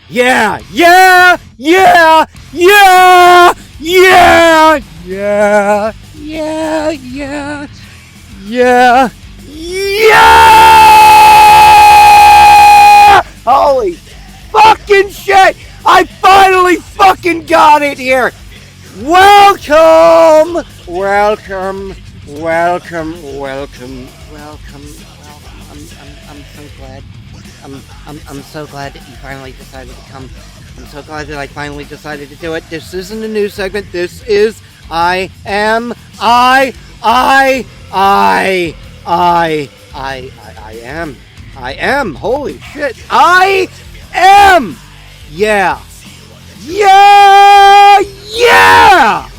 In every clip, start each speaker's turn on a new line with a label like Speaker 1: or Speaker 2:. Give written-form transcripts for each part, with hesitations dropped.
Speaker 1: Yeah, yeah, yeah, yeah, yeah, yeah, yeah, yeah, yeah, yeah! Holy fucking shit! I finally fucking got it here! Welcome! Welcome, welcome, welcome, welcome, welcome. I'm so glad. I'm so glad that you finally decided to come. I'm so glad that I finally decided to do it. This isn't a new segment. This is I, I, I am. I am. Holy shit. I am. Yeah. Yeah! Yeah!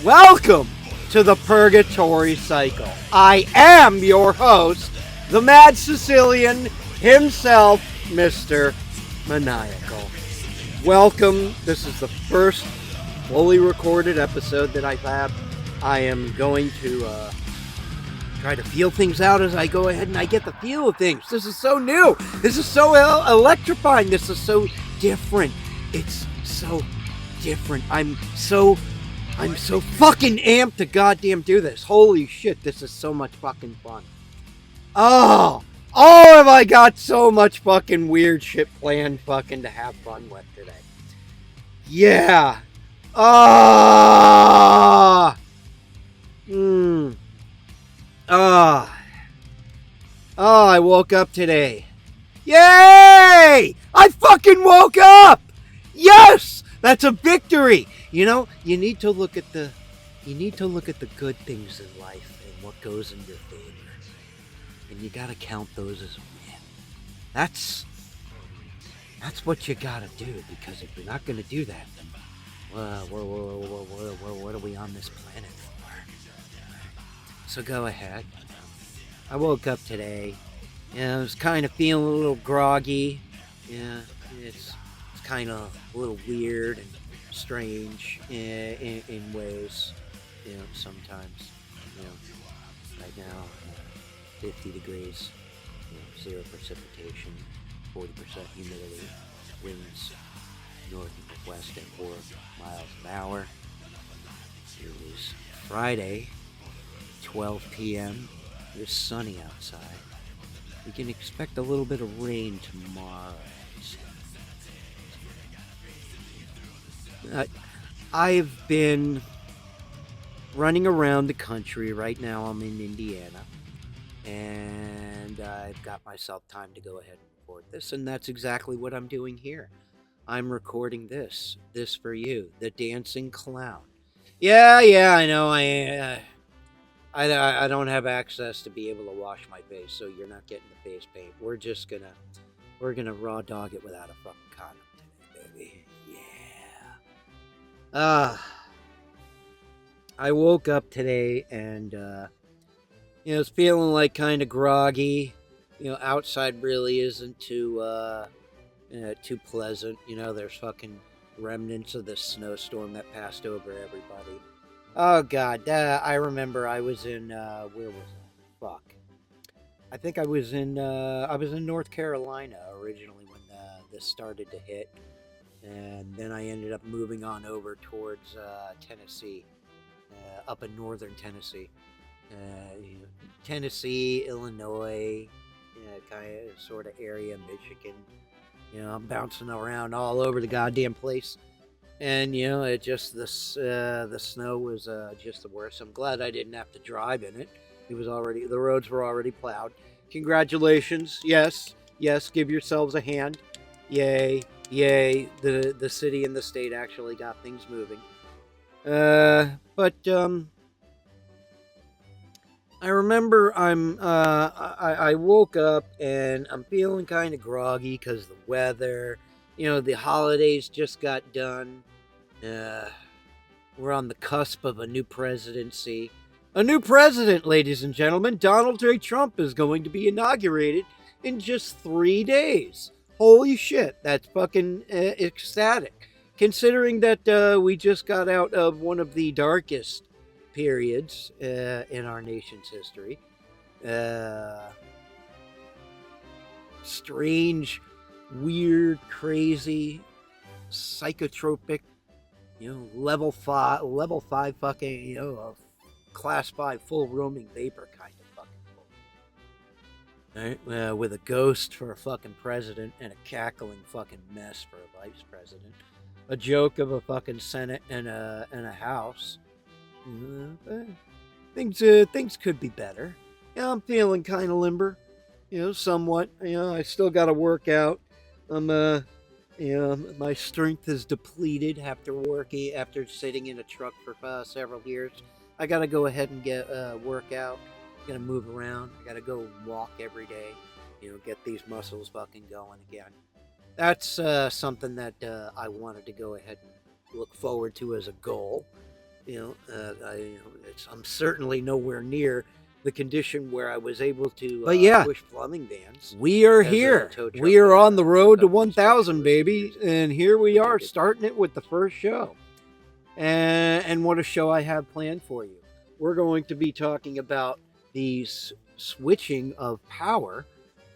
Speaker 1: Welcome to the Purgatory Cycle. I am your host, the Mad Sicilian himself, Mr. Maniacal. Welcome. This is the first fully recorded episode that I have. I am going to try to feel things out as I go ahead and I get the feel of things. This is so new. This is so electrifying. This is so different. It's so different. I'm so fucking amped to goddamn do this. Holy shit, this is so much fucking fun. Oh, have I got so much fucking weird shit planned fucking to have fun with today. Yeah. Ah. I woke up today. Yay! I fucking woke up! Yes! That's a victory! You know, you need to look at the good things in life and what goes in your favor. And you gotta count those as a win. That's what you gotta do, because if you're not gonna do that, then what are we on this planet for? So go ahead. I woke up today. I was kind of feeling a little groggy. Yeah, it's kind of a little weird and strange in ways. Sometimes. Right now, 50 degrees, 0 precipitation, 40% humidity, winds north and northwest at 4 miles an hour. It was Friday, 12 p.m. It was sunny outside. We can expect a little bit of rain tomorrow. I've been running around the country. Right now I'm in Indiana. And I've got myself time to go ahead and record this. And that's exactly what I'm doing here. I'm recording this for you. The Dancing Clown. Yeah, I know. I don't have access to be able to wash my face, so you're not getting the face paint. We're gonna raw dog it without a fucking condom today, baby. Yeah. I woke up today and was feeling like kind of groggy. Outside really isn't too pleasant. There's fucking remnants of this snowstorm that passed over everybody. Oh God, I remember I was in where was I? Fuck. I think I was in North Carolina originally when this started to hit, and then I ended up moving on over towards Tennessee, up in northern Tennessee, Tennessee, Illinois, kind of sort of area, Michigan. I'm bouncing around all over the goddamn place. And it just the snow was just the worst. I'm glad I didn't have to drive in it. The roads were already plowed. Congratulations, yes, give yourselves a hand. Yay, the city and the state actually got things moving. But I remember I woke up and I'm feeling kind of groggy because the weather. The holidays just got done. We're on the cusp of a new presidency. A new president, ladies and gentlemen. Donald J. Trump is going to be inaugurated in just 3 days. Holy shit, that's fucking ecstatic. Considering that we just got out of one of the darkest periods in our nation's history. Strange weird, crazy, psychotropic, level five fucking, class 5 full roaming vapor kind of fucking bull. Right? With a ghost for a fucking president and a cackling fucking mess for a vice president. A joke of a fucking Senate and a House. Things could be better. I'm feeling kind of limber, somewhat. I still got to work out. My strength is depleted after sitting in a truck for several years. I got to go ahead and get workout. Got to move around. I got to go walk every day. Get these muscles fucking going again. That's something that I wanted to go ahead and look forward to as a goal. I'm certainly nowhere near the condition where I was able to push plumbing vans. We are here. We are on the road to 1,000, baby. And here we are starting it with the first show. And what a show I have planned for you. We're going to be talking about the switching of power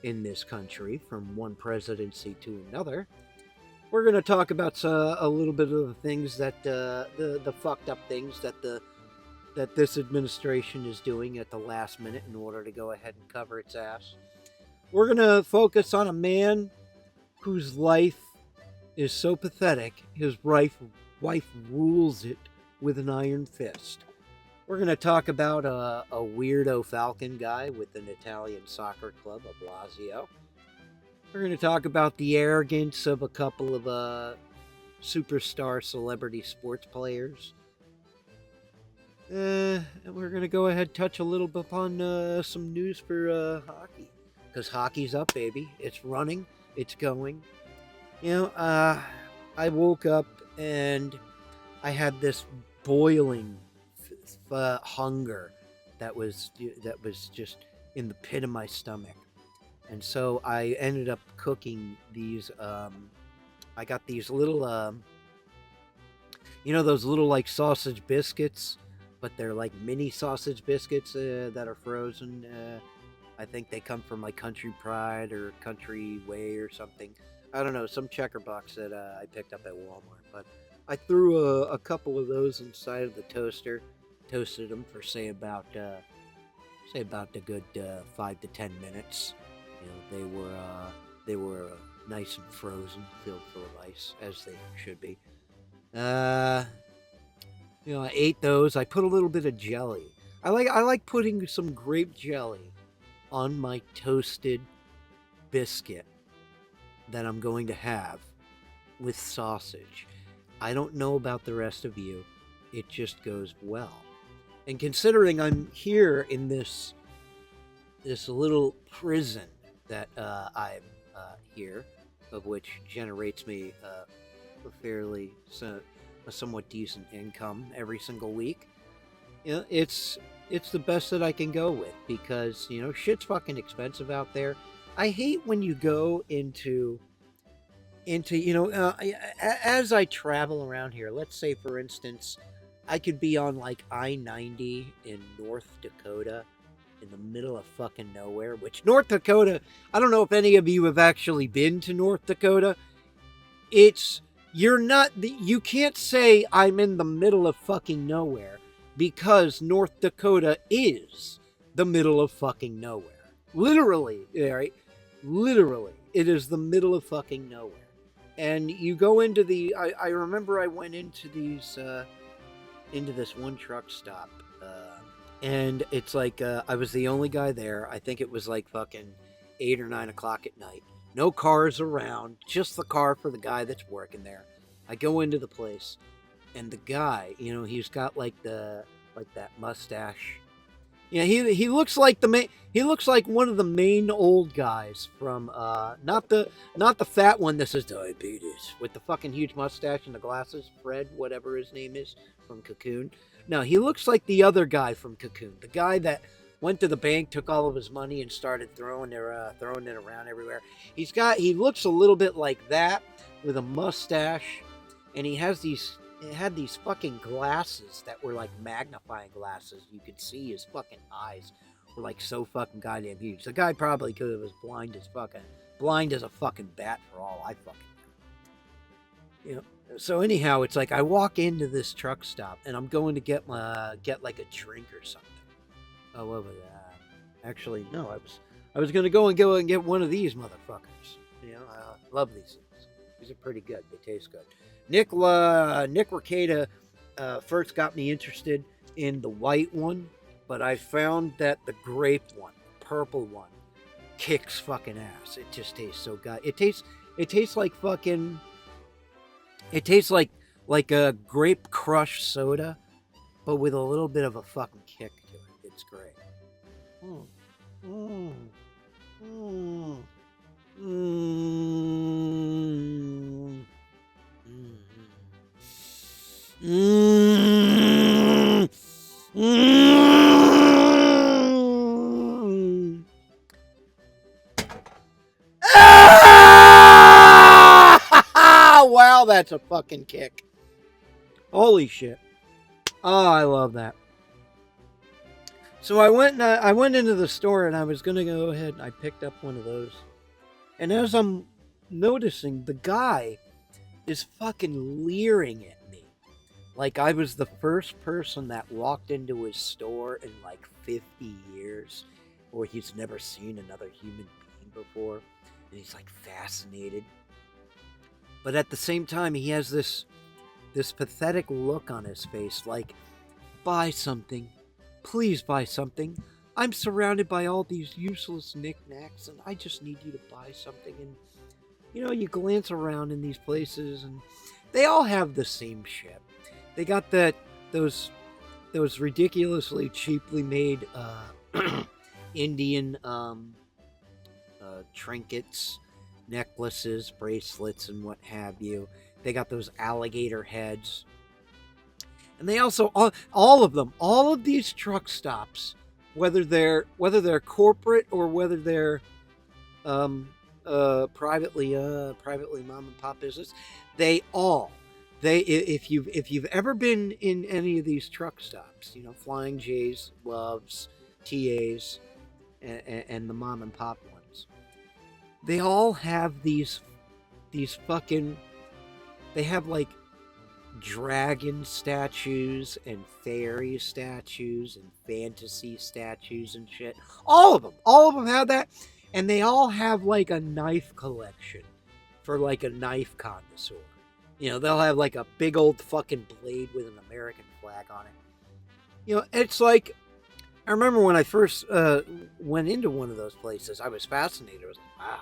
Speaker 1: in this country from one presidency to another. We're going to talk about a little bit of the things that the fucked up things that this administration is doing at the last minute in order to go ahead and cover its ass. We're going to focus on a man whose life is so pathetic, his wife rules it with an iron fist. We're going to talk about a weirdo Falcon guy with an Italian soccer club, a Blasio. We're going to talk about the arrogance of a couple of superstar celebrity sports players. And we're going to go ahead and touch a little bit upon some news for hockey. Because hockey's up, baby. It's running. It's going. I woke up and I had this boiling hunger that was just in the pit of my stomach. And so I ended up cooking these, I got these little, those little like sausage biscuits, but they're like mini sausage biscuits that are frozen. I think they come from like Country Pride or Country Way or something. I don't know, some checker box that I picked up at Walmart. But I threw a couple of those inside of the toaster, toasted them for say about a good 5 to 10 minutes. They were nice and frozen, filled full of ice, as they should be. I ate those. I put a little bit of jelly. I like putting some grape jelly on my toasted biscuit that I'm going to have with sausage. I don't know about the rest of you. It just goes well. And considering I'm here in this little prison that I'm here, of which generates me a somewhat decent income every single week, it's the best that I can go with, because shit's fucking expensive out there. I hate when you go into as I travel around here. Let's say, for instance, I could be on like I-90 in North Dakota, in the middle of fucking nowhere, which North Dakota, I don't know if any of you have actually been to North Dakota. You can't say I'm in the middle of fucking nowhere, because North Dakota is the middle of fucking nowhere. Literally, right? Literally, it is the middle of fucking nowhere. And you go into I remember I went into this one truck stop, and it's like, I was the only guy there. I think it was like fucking 8 or 9 o'clock at night. No cars around, just the car for the guy that's working there. I go into the place, and the guy, he's got like that mustache. He looks like he looks like one of the main old guys from not the fat one that says diabetes with the fucking huge mustache and the glasses, Fred, whatever his name is, from Cocoon. No, he looks like the other guy from Cocoon, the guy that went to the bank, took all of his money, and started throwing it around everywhere. He looks a little bit like that, with a mustache, and he had these fucking glasses that were like magnifying glasses. You could see his fucking eyes were like so fucking goddamn huge. The guy probably could have was blind as fucking blind as a fucking bat for all I fucking know. You know. So anyhow, it's like I walk into this truck stop and I'm going to get like a drink or something. Oh, what was that? Actually, no, I was gonna go and get one of these motherfuckers. You know, I love these things. These are pretty good. They taste good. Nick Ricada first got me interested in the white one, but I found that the grape one, the purple one, kicks fucking ass. It just tastes so good. It tastes like fucking. It tastes like a grape crush soda, but with a little bit of a fucking kick to it. It's great. Mm. Mm. Mm. Mm. Mm. Mm. Ah! Wow, that's a fucking kick. Holy shit. Oh, I love that. So I went into the store and I was going to go ahead and I picked up one of those. And as I'm noticing, the guy is fucking leering at me. Like I was the first person that walked into his store in like 50 years, or he's never seen another human being before. And he's like fascinated. But at the same time, he has this pathetic look on his face like, buy something. Please buy something. I'm surrounded by all these useless knickknacks and I just need you to buy something. And, you know, you glance around in these places and they all have the same shit. They got those ridiculously cheaply made Indian trinkets, necklaces, bracelets, and what have you. They got those alligator heads. And they also, all of these truck stops, whether they're corporate or whether they're privately mom and pop business, if you've ever been in any of these truck stops, you know, Flying J's, Loves, TA's, and the mom and pop ones, they all have these fucking, they have like dragon statues and fairy statues and fantasy statues and shit. All of them have that, and they all have like a knife collection for like a knife connoisseur. You know, they'll have like a big old fucking blade with an American flag on it. You know, it's like, I remember when I first went into one of those places, I was fascinated. I was like, wow,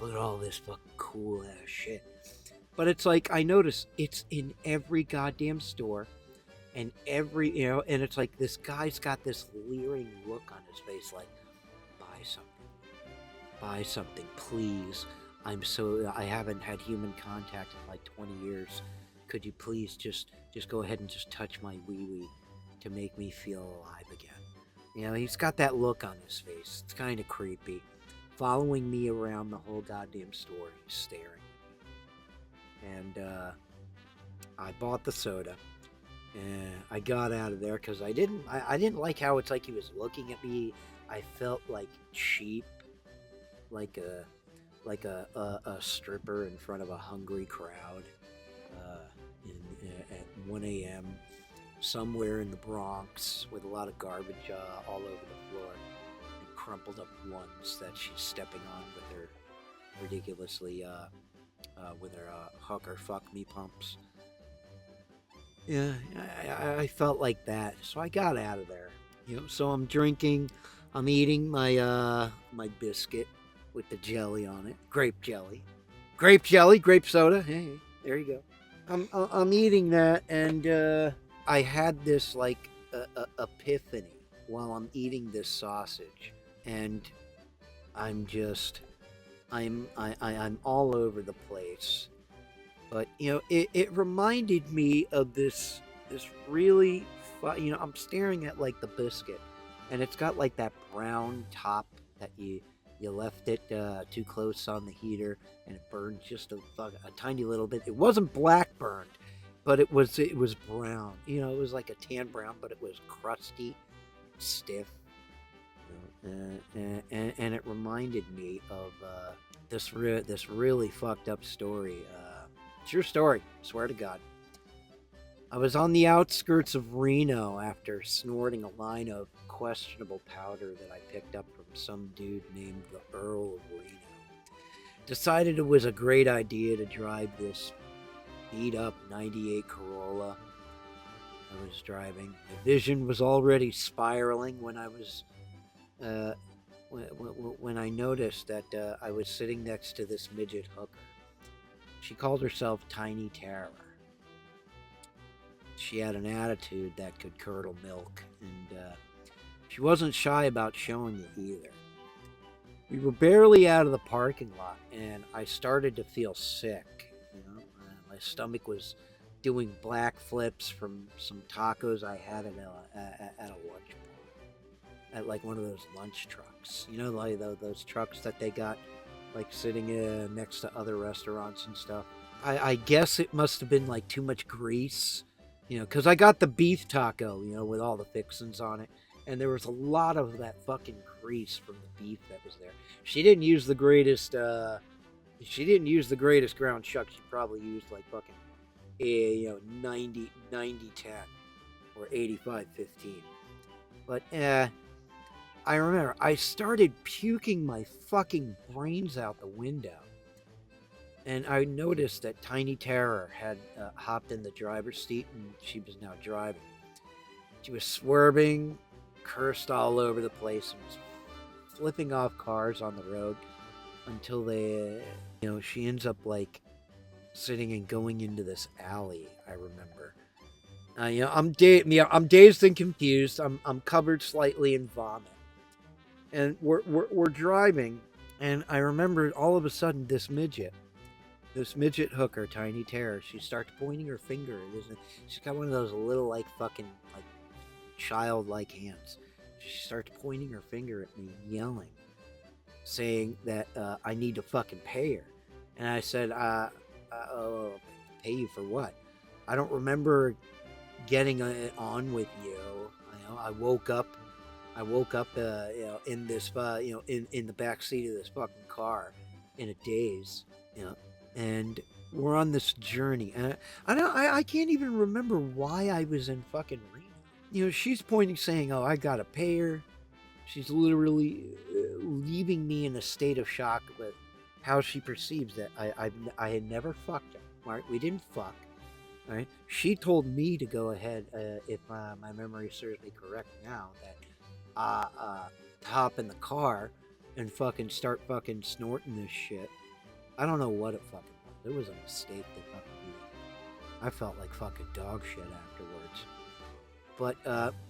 Speaker 1: look at all this fucking cool ass shit. But it's like, I notice it's in every goddamn store and every, you know, and it's like this guy's got this leering look on his face like, buy something, please. I haven't had human contact in like 20 years. Could you please just go ahead and just touch my wee-wee to make me feel alive again? You know, he's got that look on his face. It's kind of creepy. Following me around the whole goddamn store, he's staring. And I bought the soda, and I got out of there because I didn't like how it's like he was looking at me. I felt like cheap, like a stripper in front of a hungry crowd at 1 a.m. somewhere in the Bronx with a lot of garbage all over the floor and crumpled up ones that she's stepping on with her ridiculously with her hooker fuck me pumps. Yeah, I felt like that, so I got out of there. You know, so I'm eating my my biscuit with the jelly on it, grape soda. Hey, there you go. I'm eating that, and I had this like epiphany while I'm eating this sausage, and I'm all over the place. But, you know, it reminded me of this really you know, I'm staring at like the biscuit, and it's got like that brown top that you left it too close on the heater, and it burned just a tiny little bit. It wasn't black burned, but it was brown. You know, it was like a tan brown, but it was crusty, stiff, and it reminded me of this really fucked up story. True story, swear to God. I was on the outskirts of Reno after snorting a line of questionable powder that I picked up from some dude named the Earl of Reno. Decided it was a great idea to drive this beat up 98 Corolla I was driving. My vision was already spiraling when I was when I noticed that I was sitting next to this midget hooker. She called herself Tiny Terror. She had an attitude that could curdle milk, and she wasn't shy about showing it either. We were barely out of the parking lot, and I started to feel sick. My stomach was doing black flips from some tacos I had at a lunch bar, at like one of those lunch trucks. Like those trucks that they got like sitting next to other restaurants and stuff. I guess it must have been like too much grease. Because I got the beef taco, with all the fixings on it. And there was a lot of that fucking grease from the beef that was there. She didn't use the greatest ground chuck. She probably used like fucking, 90-10 or 85-15. But, I remember I started puking my fucking brains out the window. And I noticed that Tiny Terror had hopped in the driver's seat and she was now driving. She was swerving, cursed all over the place, and was flipping off cars on the road until she ends up like sitting and going into this alley. I remember. I'm dazed and confused. I'm covered slightly in vomit, and we're driving, and I remember all of a sudden this midget hooker, Tiny Terror, she starts pointing her finger. She's got one of those little like fucking like childlike hands. She starts pointing her finger at me, yelling, saying that I need to fucking pay her. And I said, pay you for what? I don't remember getting it on with you. I woke up in this in the back seat of this fucking car in a daze, and we're on this journey, and I can't even remember why I was in fucking Reno. She's pointing, saying, "Oh, I gotta pay her." She's literally leaving me in a state of shock with how she perceives that I had never fucked her. Right? We didn't fuck. Right? She told me to go ahead, if my memory serves me correct now, that hop in the car and fucking start fucking snorting this shit. I don't know what it fucking was. It was a mistake they fucking did. I felt like fucking dog shit afterwards. But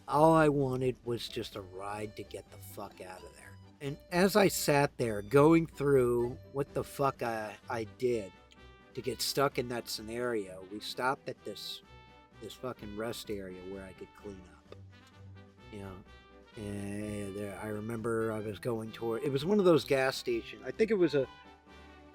Speaker 1: all I wanted was just a ride to get the fuck out of there. And as I sat there going through what the fuck I did to get stuck in that scenario, we stopped at this fucking rest area where I could clean up. And I remember I was going toward. It was one of those gas stations. I think it was a.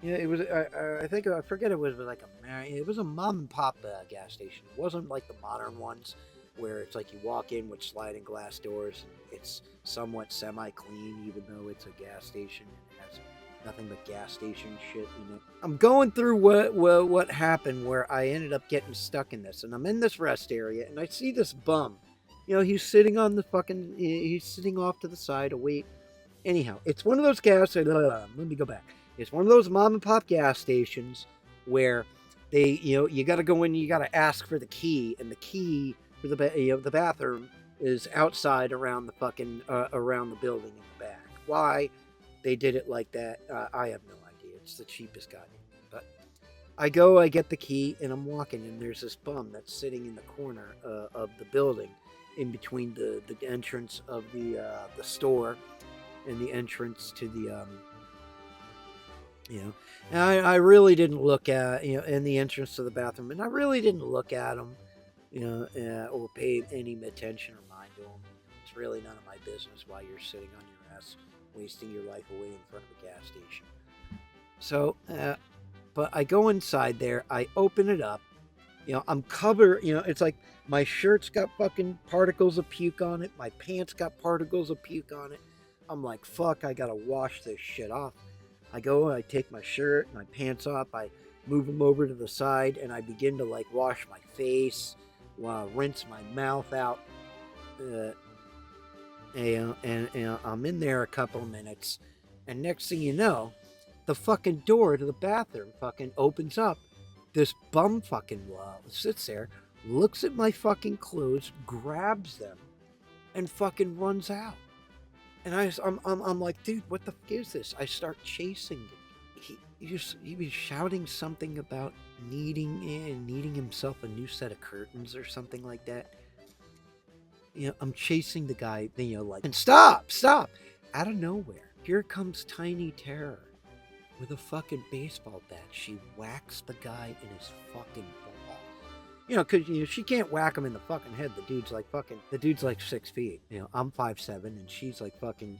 Speaker 1: It was. I forget. It was like it was a mom and pop gas station. It wasn't like the modern ones where it's like you walk in with sliding glass doors and it's somewhat semi-clean, even though it's a gas station and it has nothing but gas station shit. I'm going through what happened where I ended up getting stuck in this, and I'm in this rest area and I see this bum. He's sitting on the fucking. He's sitting off to the side. Wait. Anyhow, it's one of those gas. Let me go back. It's one of those mom and pop gas stations where they, you got to go in, you got to ask for the key, and the key for the bathroom is outside around the fucking around the building in the back. Why they did it like that, I have no idea. It's the cheapest goddamn thing. But I get the key, and I'm walking, and there's this bum that's sitting in the corner of the building, in between the entrance of the store and the entrance to the and I really didn't look at in the entrance to the bathroom, and I really didn't look at him or pay any attention or mind to him. It's really none of my business why you're sitting on your ass wasting your life away in front of a gas station. So but I go inside there, I open it up, I'm covered, it's like my shirt's got fucking particles of puke on it, my pants got particles of puke on it. I'm like, fuck, I gotta wash this shit off. I go and I take my shirt, my pants off, I move them over to the side, and I begin to like wash my face, rinse my mouth out. And I'm in there a couple of minutes, and next thing you know, the fucking door to the bathroom fucking opens up. This bum fucking sits there, looks at my fucking clothes, grabs them, and fucking runs out. And I'm like, dude, what the fuck is this? I start chasing him. He was shouting something about needing himself a new set of curtains or something like that. I'm chasing the guy, like, and stop. Out of nowhere, here comes Tiny Terror with a fucking baseball bat. She whacks the guy in his fucking ball. Because she can't whack him in the fucking head. The dude's like 6 feet. I'm 5'7", and she's like fucking.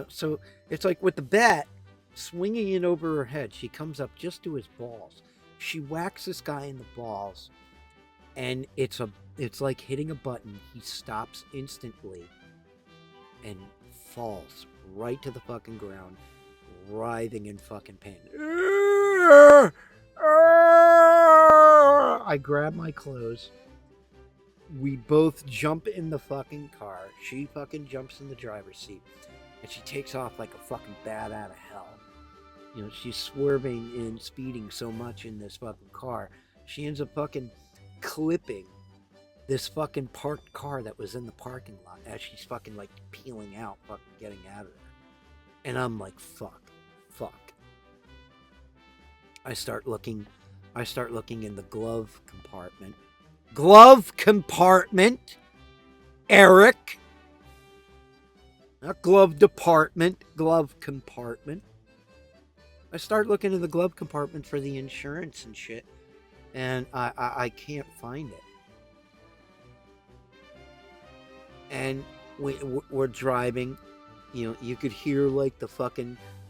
Speaker 1: So it's like with the bat swinging it over her head, she comes up just to his balls. She whacks this guy in the balls, and it's like hitting a button. He stops instantly and falls right to the fucking ground, writhing in fucking pain. I grab my clothes. We both jump in the fucking car. She fucking jumps in the driver's seat, and she takes off like a fucking bat out of hell. She's swerving and speeding so much in this fucking car. She ends up fucking clipping this fucking parked car that was in the parking lot as she's fucking like peeling out, fucking getting out of there. And I'm like, fuck. I start looking in the glove compartment. Eric. Not glove department, glove compartment. I start looking in the glove compartment for the insurance and shit, and I can't find it. And we're driving, you could hear like the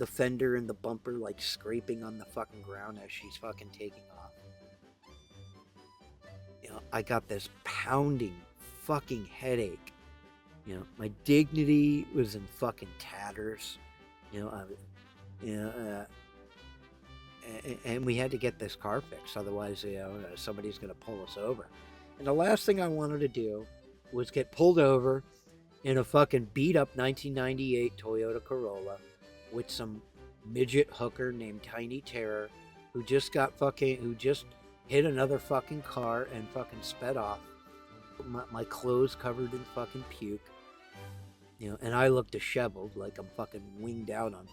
Speaker 1: fender and the bumper like scraping on the fucking ground as she's fucking taking off. I got this pounding fucking headache. My dignity was in fucking tatters. And we had to get this car fixed, otherwise, somebody's gonna pull us over. And the last thing I wanted to do was get pulled over in a fucking beat up 1998 Toyota Corolla with some midget hooker named Tiny Terror who just hit another fucking car and fucking sped off. My clothes covered in fucking puke. And I look disheveled, like I'm fucking winged out on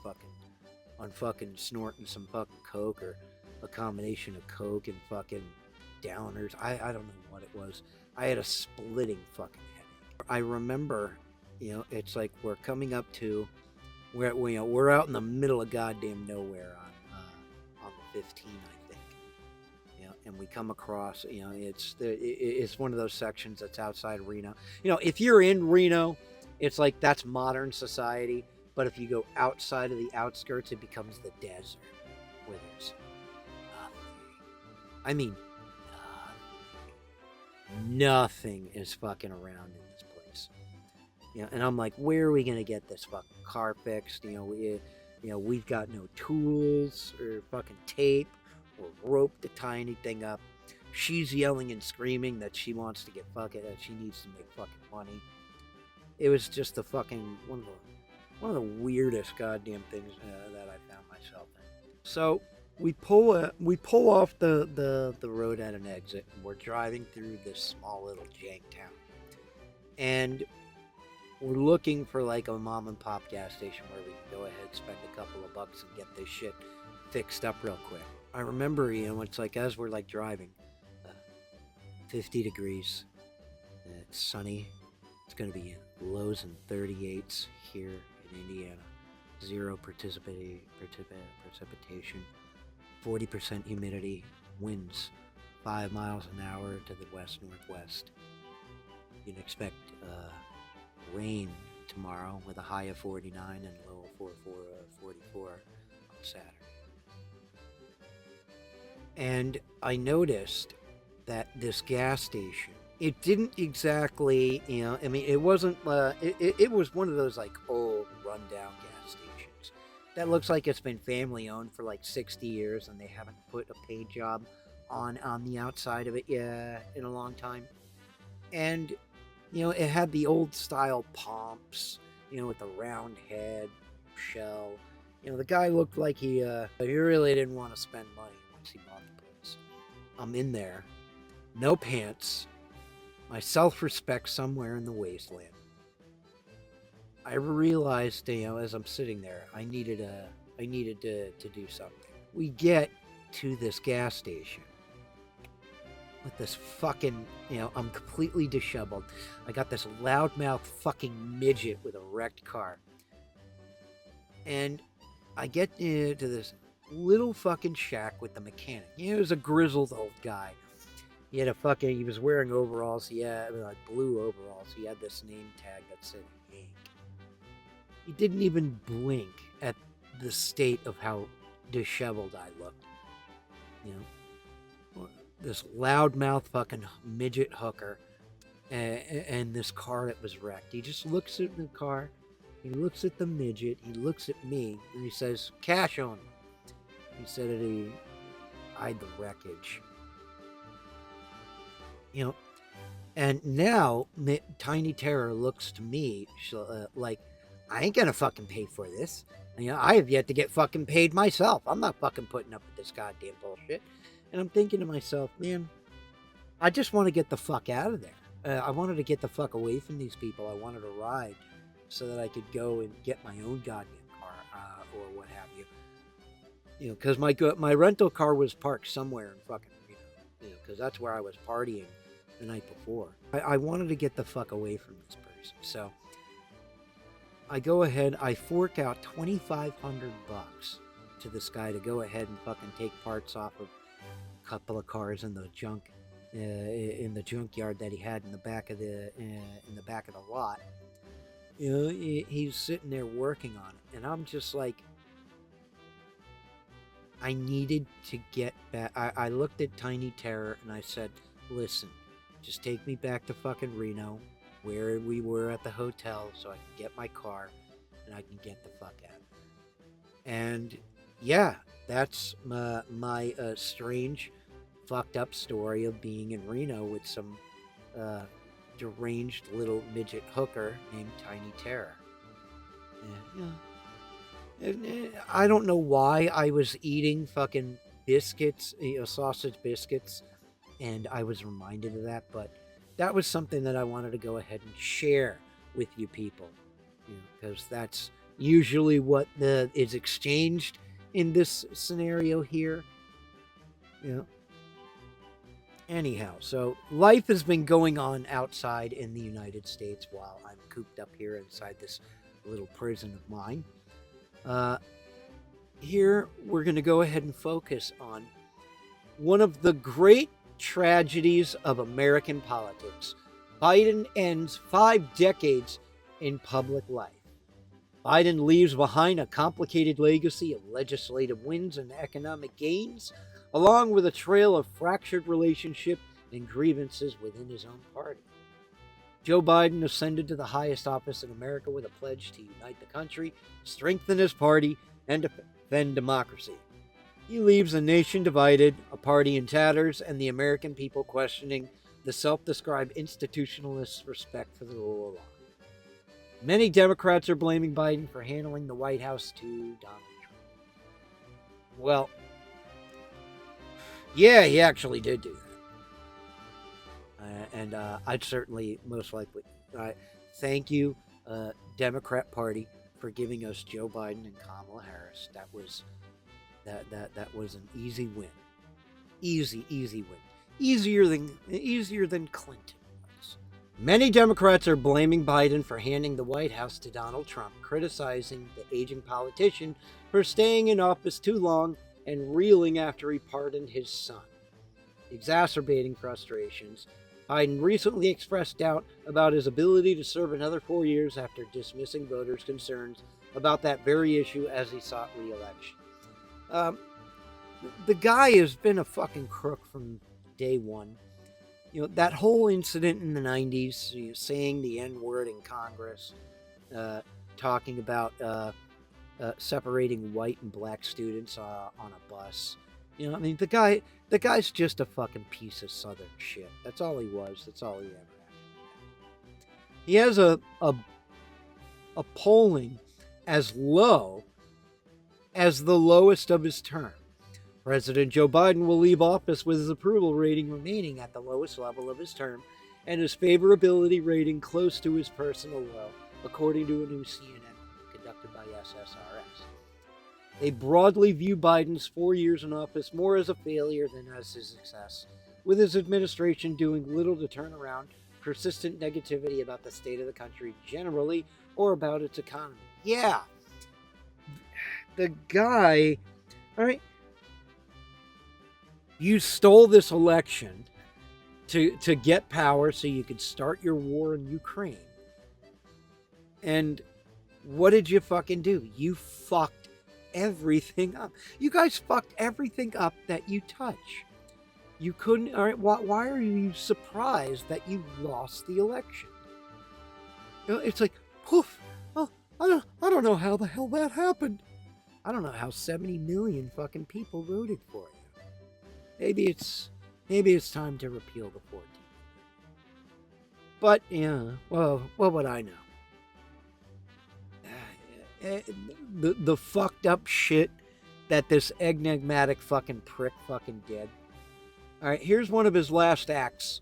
Speaker 1: fucking snorting some fucking coke, or a combination of coke and fucking downers. I don't know what it was. I had a splitting fucking headache. I remember, it's like we're coming up to, we're out in the middle of goddamn nowhere on the 15, I think. And we come across, it's one of those sections that's outside Reno. If you're in Reno, it's like that's modern society. But if you go outside of the outskirts, it becomes the desert, where there's nothing. I mean, nothing is fucking around in this place. And I'm like, where are we gonna get this fucking car fixed? We've got no tools or fucking tape or rope to tie anything up. She's yelling and screaming that she wants to get fucking, that she needs to make fucking money. It was just the fucking one of the weirdest goddamn things that I found myself in. So we pull off the road at an exit, and we're driving through this small little jank town, and we're looking for like a mom and pop gas station where we can go ahead, spend a couple of bucks, and get this shit fixed up real quick. I remember, it's like as we're like driving, 50 degrees, it's sunny. It's going to be lows and 38s here in Indiana. 0 precipitation, 40% humidity, winds 5 miles an hour to the west-northwest. You can expect rain tomorrow with a high of 49 and low of 44 on Saturday. And I noticed that this gas station, it didn't exactly, it wasn't, it was one of those like old rundown gas stations that looks like it's been family owned for like 60 years and they haven't put a paint job on the outside of it in a long time. And it had the old style pumps, with the round head shell. The guy looked like he really didn't want to spend money once he bought the place. I'm in there, no pants, my self-respect somewhere in the wasteland. I realized, as I'm sitting there, I needed to do something. We get to this gas station with this fucking, I'm completely disheveled. I got this loudmouth fucking midget with a wrecked car. And I get to this little fucking shack with the mechanic. He was a grizzled old guy. He was wearing overalls. Like blue overalls. He had this name tag that said Hank. He didn't even blink at the state of how disheveled I looked. This loudmouth fucking midget hooker and this car that was wrecked. He just looks at the car, he looks at the midget, he looks at me, and he says, "Cash on." He said that he eyed the wreckage. And now Tiny Terror looks to me like, I ain't gonna fucking pay for this. I have yet to get fucking paid myself. I'm not fucking putting up with this goddamn bullshit. And I'm thinking to myself, man, I just want to get the fuck out of there. I wanted to get the fuck away from these people. I wanted to ride so that I could go and get my own goddamn car or what have you. Because my rental car was parked somewhere in fucking Reno. Because that's where I was partying the night before. I wanted to get the fuck away from this person. So I go ahead, I fork out $2,500 to this guy to go ahead and fucking take parts off of couple of cars in the junkyard that he had in the back of the lot. He's sitting there working on it, and I'm just like, I needed to get back. I looked at Tiny Terror and I said, listen, just take me back to fucking Reno, where we were at the hotel, so I can get my car and I can get the fuck out. And yeah, that's my strange, fucked up story of being in Reno with some deranged little midget hooker named Tiny Terror. I don't know why I was eating fucking biscuits, sausage biscuits, and I was reminded of that, but that was something that I wanted to go ahead and share with you people, because that's usually what is exchanged in this scenario here. Anyhow, so life has been going on outside in the United States while I'm cooped up here inside this little prison of mine. Here we're going to go ahead and focus on one of the great tragedies of American politics. Biden ends 5 decades in public life. Biden leaves behind a complicated legacy of legislative wins and economic gains, along with a trail of fractured relationship and grievances within his own party. Joe Biden ascended to the highest office in America with a pledge to unite the country, strengthen his party, and defend democracy. He leaves a nation divided, a party in tatters, and the American people questioning the self-described institutionalist respect for the rule of law. Many Democrats are blaming Biden for handling the White House to Donald Trump. Well, yeah, he actually did do that. And I'd certainly most likely thank you, Democrat Party, for giving us Joe Biden and Kamala Harris. That was an easy win. Easy win. Easier than Clinton was. Many Democrats are blaming Biden for handing the White House to Donald Trump, criticizing the aging politician for staying in office too long and reeling after he pardoned his son. Exacerbating frustrations, Biden recently expressed doubt about his ability to serve another 4 years after dismissing voters' concerns about that very issue as he sought re-election. The guy has been a fucking crook from day one. That whole incident in the 90s, saying the N-word in Congress, talking about separating white and black students on a bus. You know, I mean, the guy's just a fucking piece of Southern shit. That's all he was. That's all he ever had. He has a polling as low as the lowest of his term. President Joe Biden will leave office with his approval rating remaining at the lowest level of his term and his favorability rating close to his personal low, according to a new CNN conducted by SSRS. They broadly view Biden's 4 years in office more as a failure than as a success, with his administration doing little to turn around persistent negativity about the state of the country generally or about its economy. Yeah. The guy, all right, you stole this election to get power so you could start your war in Ukraine. And what did you fucking do? You fucked everything up. You guys fucked everything up that you touch. You couldn't, all right, why are you surprised that you lost the election? You know, it's like, poof, oh, I don't know how the hell that happened. I don't know how 70 million fucking people voted for you. Maybe it's time to repeal the 14th. But yeah, well, what would I know? The fucked up shit that this enigmatic fucking prick fucking did. All right, here's one of his last acts.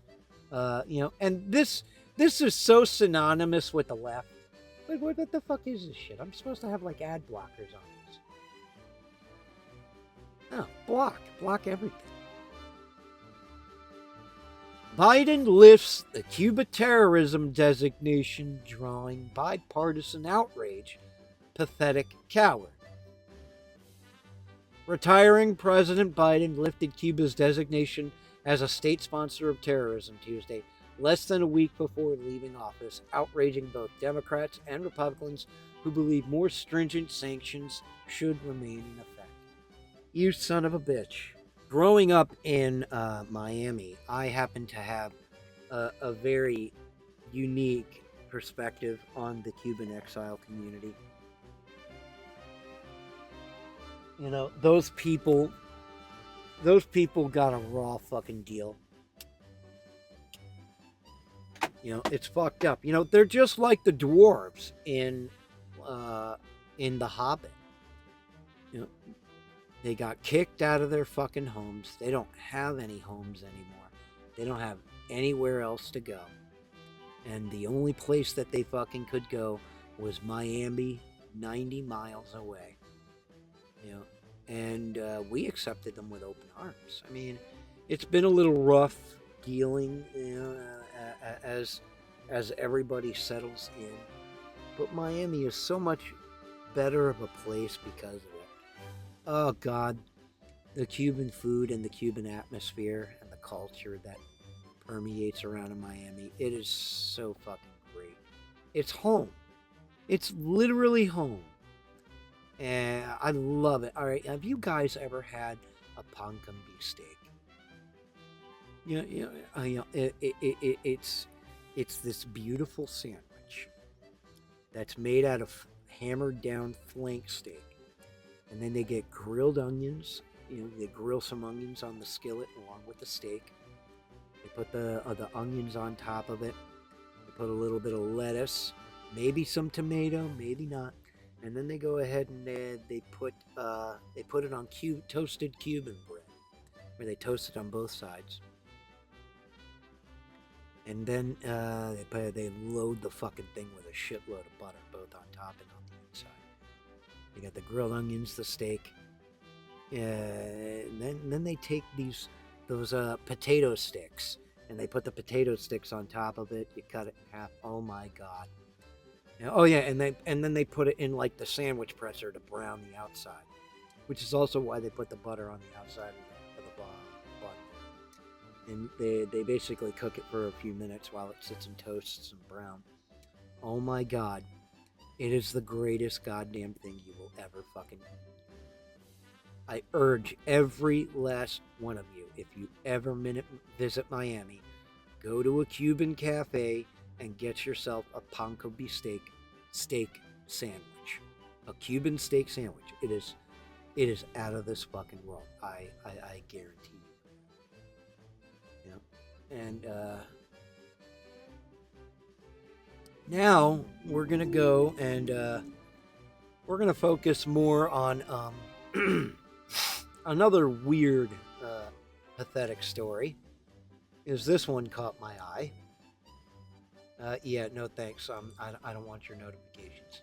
Speaker 1: You know, and this is so synonymous with the left. Like, what the fuck is this shit? I'm supposed to have like ad blockers on this. No, block everything. Biden lifts the Cuba terrorism designation, drawing bipartisan outrage. Pathetic coward. Retiring President Biden lifted Cuba's designation as a state sponsor of terrorism Tuesday, less than a week before leaving office, outraging both Democrats and Republicans who believe more stringent sanctions should remain in effect. You son of a bitch. Growing up in Miami, I happen to have a very unique perspective on the Cuban exile community. You know, those people got a raw fucking deal. You know, it's fucked up. You know, they're just like the dwarves in The Hobbit. You know, they got kicked out of their fucking homes. They don't have any homes anymore. They don't have anywhere else to go. And the only place that they fucking could go was Miami, 90 miles away. You know, and we accepted them with open arms. I mean, it's been a little rough dealing, you know, as everybody settles in. But Miami is so much better of a place because of it. Oh God, the Cuban food and the Cuban atmosphere and the culture that permeates around in Miami, it is so fucking great. It's home. It's literally home. And I love it. All right, have you guys ever had a pan con beefsteak? It's this beautiful sandwich that's made out of hammered down flank steak, and then they get grilled onions. You know, they grill some onions on the skillet along with the steak. They put the onions on top of it. They put a little bit of lettuce, maybe some tomato, maybe not. And then they go ahead and they put it on toasted Cuban bread, where they toast it on both sides. And then they load the fucking thing with a shitload of butter, both on top and on the inside. You got the grilled onions, the steak, and then they take those potato sticks, and they put the potato sticks on top of it. You cut it in half. Oh my God. Oh yeah, and then they put it in like the sandwich presser to brown the outside, which is also why they put the butter on the outside of the bun. And they basically cook it for a few minutes while it sits and toasts and brown. Oh my God, it is the greatest goddamn thing you will ever fucking eat. I urge every last one of you, if you ever visit Miami, go to a Cuban cafe and get yourself a pan con beefsteak steak sandwich, a Cuban steak sandwich. It is out of this fucking world. I guarantee you. Yeah. And now we're gonna go and we're gonna focus more on another weird, pathetic story. Is this one caught my eye? Yeah, no thanks. I don't want your notifications.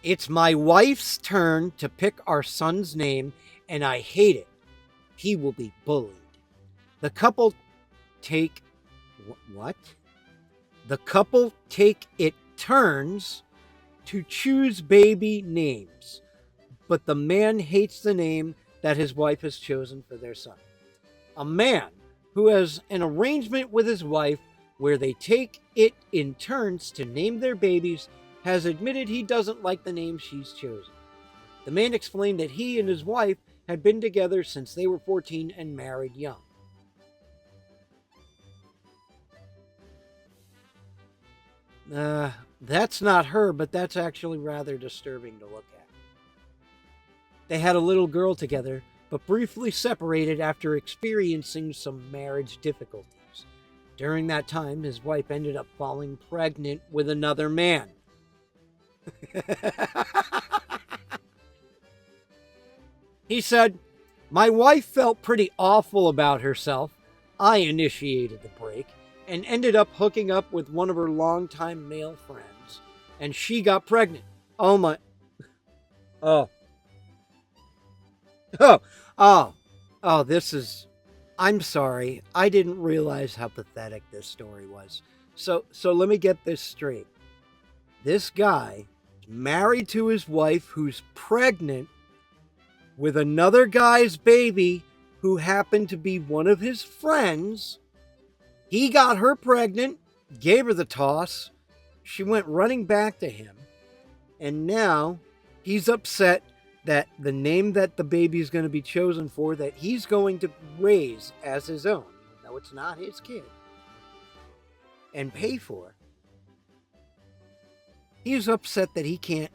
Speaker 1: It's my wife's turn to pick our son's name, and I hate it. He will be bullied. The couple take... What? The couple take it turns to choose baby names, but the man hates the name that his wife has chosen for their son. A man who has an arrangement with his wife where they take it in turns to name their babies has admitted he doesn't like the name she's chosen. The man explained that he and his wife had been together since they were 14 and married young. That's not her, but that's actually rather disturbing to look at. They had a little girl together, but briefly separated after experiencing some marriage difficulties. During that time, his wife ended up falling pregnant with another man. He said, "My wife felt pretty awful about herself. I initiated the break and ended up hooking up with one of her longtime male friends, and she got pregnant. Oh my... Oh. This is... I'm sorry. I didn't realize how pathetic this story was. So let me get this straight. This guy is married to his wife who's pregnant with another guy's baby who happened to be one of his friends. He got her pregnant, gave her the toss. She went running back to him. And now he's upset that the name that the baby is going to be chosen for, that he's going to raise as his own, even though it's not his kid, and pay for, he's upset that he can't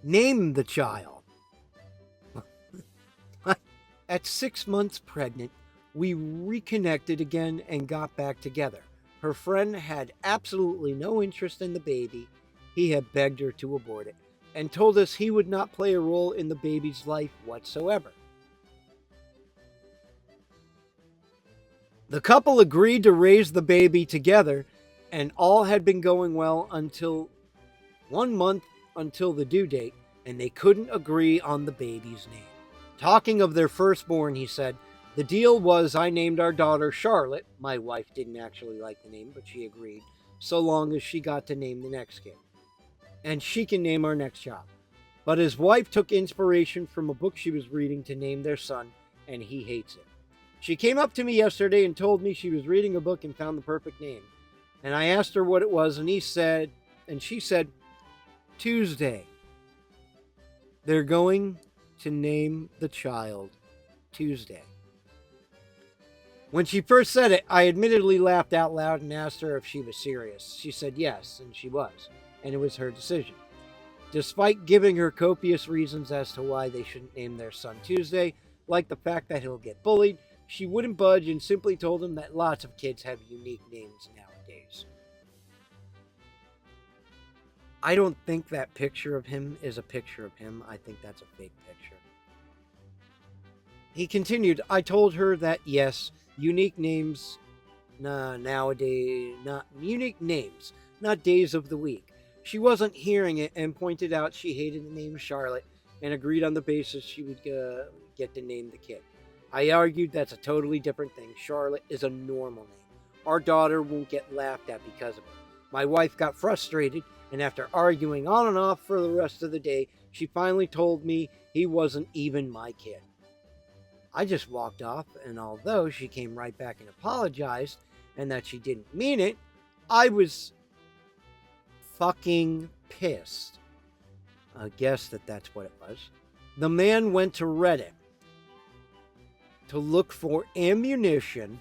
Speaker 1: name the child. At 6 months pregnant, we reconnected again and got back together. Her friend had absolutely no interest in the baby. He had begged her to abort it and told us he would not play a role in the baby's life whatsoever. The couple agreed to raise the baby together, and all had been going well until 1 month until the due date, and they couldn't agree on the baby's name. Talking of their firstborn, he said, "The deal was I named our daughter Charlotte." My wife didn't actually like the name, but she agreed, so long as she got to name the next kid. And she can name our next child. But his wife took inspiration from a book she was reading to name their son, and he hates it. She came up to me yesterday and told me she was reading a book and found the perfect name. And I asked her what it was, and she said, Tuesday. They're going to name the child Tuesday. When she first said it, I admittedly laughed out loud and asked her if she was serious. She said yes, and she was, and it was her decision. Despite giving her copious reasons as to why they shouldn't name their son Tuesday, like the fact that he'll get bullied, she wouldn't budge and simply told him that lots of kids have unique names nowadays. I don't think that picture of him is a picture of him. I think that's a fake picture. He continued, I told her that yes, unique names, nowadays, not unique names, not days of the week. She wasn't hearing it and pointed out she hated the name Charlotte and agreed on the basis she would get to name the kid. I argued that's a totally different thing. Charlotte is a normal name. Our daughter won't get laughed at because of it. My wife got frustrated, and after arguing on and off for the rest of the day, she finally told me he wasn't even my kid. I just walked off, and although she came right back and apologized, and that she didn't mean it, I was fucking pissed. I guess that's what it was. The man went to Reddit to look for ammunition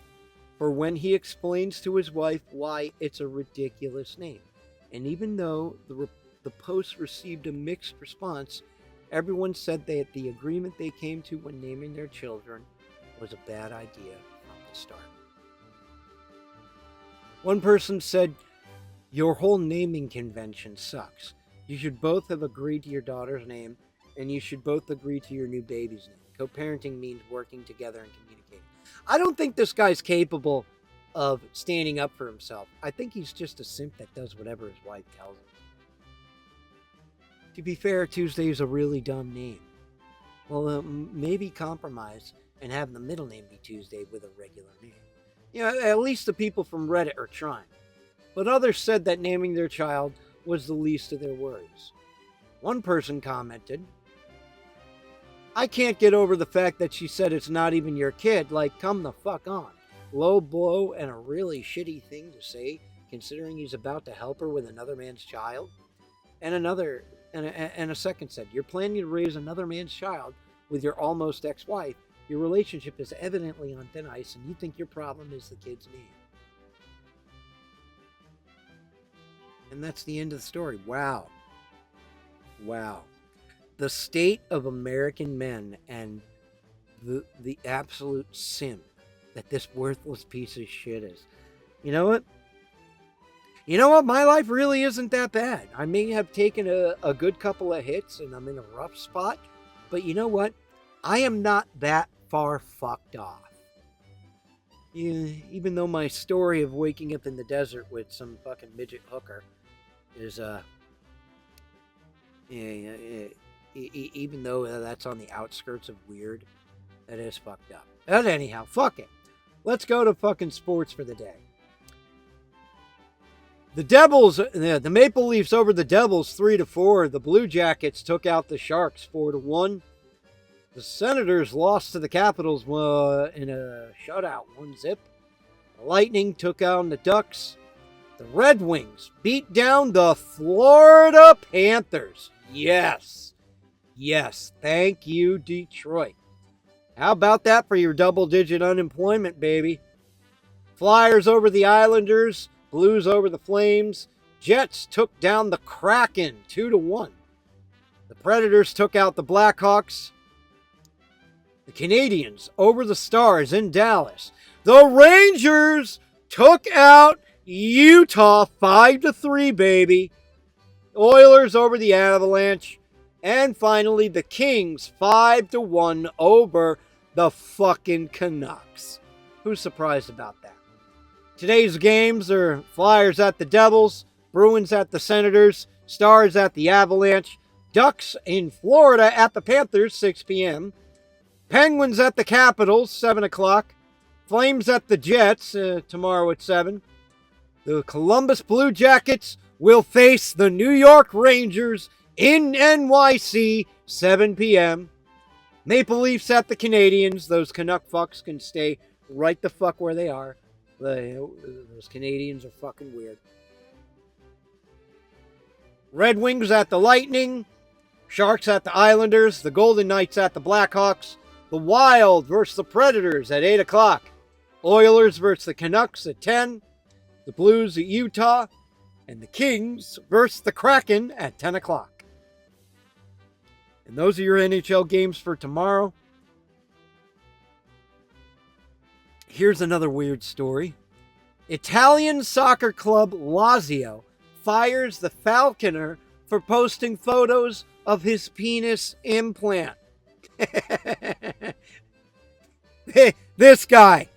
Speaker 1: for when he explains to his wife why it's a ridiculous name. And even though the post received a mixed response. Everyone said that the agreement they came to when naming their children was a bad idea from the start. One person said, "Your whole naming convention sucks. You should both have agreed to your daughter's name, and you should both agree to your new baby's name. Co-parenting means working together and communicating." I don't think this guy's capable of standing up for himself. I think he's just a simp that does whatever his wife tells him. To be fair, Tuesday is a really dumb name. Well, maybe compromise and have the middle name be Tuesday with a regular name. You know, at least the people from Reddit are trying. But others said that naming their child was the least of their worries. One person commented, "I can't get over the fact that she said it's not even your kid. Like, come the fuck on. Low blow and a really shitty thing to say, considering he's about to help her with another man's child." And a second said, "You're planning to raise another man's child with your almost ex-wife. Your relationship is evidently on thin ice, and you think your problem is the kid's name." And that's the end of the story. Wow. The state of American men and the absolute sin that this worthless piece of shit is. You know what? My life really isn't that bad. I may have taken a good couple of hits and I'm in a rough spot, but you know what? I am not that far fucked off. Even though my story of waking up in the desert with some fucking midget hooker is, even though that's on the outskirts of weird, that is fucked up. But anyhow, fuck it. Let's go to fucking sports for the day. The Maple Leafs over the Devils 3-4. The Blue Jackets took out the Sharks 4-1. The Senators lost to the Capitals in a shutout, 1-0. The Lightning took out the Ducks. The Red Wings beat down the Florida Panthers. Yes. Thank you, Detroit. How about that for your double-digit unemployment, baby? Flyers over the Islanders. Blues over the Flames. Jets took down the Kraken 2-1. The Predators took out the Blackhawks. The Canadiens over the Stars in Dallas. The Rangers took out Utah 5-3, baby. Oilers over the Avalanche. And finally, the Kings 5-1 over the fucking Canucks. Who's surprised about that? Today's games are Flyers at the Devils, Bruins at the Senators, Stars at the Avalanche, Ducks in Florida at the Panthers, 6 p.m., Penguins at the Capitals, 7 o'clock, Flames at the Jets, tomorrow at 7. The Columbus Blue Jackets will face the New York Rangers in NYC, 7 p.m. Maple Leafs at the Canadiens. Those Canuck fucks can stay right the fuck where they are. Those Canadians are fucking weird. Red Wings at the Lightning. Sharks at the Islanders. The Golden Knights at the Blackhawks. The Wild versus the Predators at 8 o'clock. Oilers versus the Canucks at 10. The Blues at Utah. And the Kings versus the Kraken at 10 o'clock. And those are your NHL games for tomorrow. Here's another weird story. Italian soccer club Lazio fires the Falconer for posting photos of his penis implant. This guy.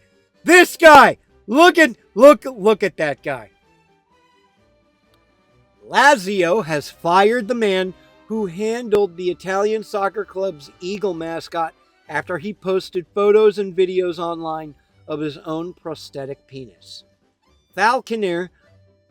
Speaker 1: Look at that guy. Lazio has fired the man who handled the Italian soccer club's eagle mascot after he posted photos and videos online of his own prosthetic penis. Falconer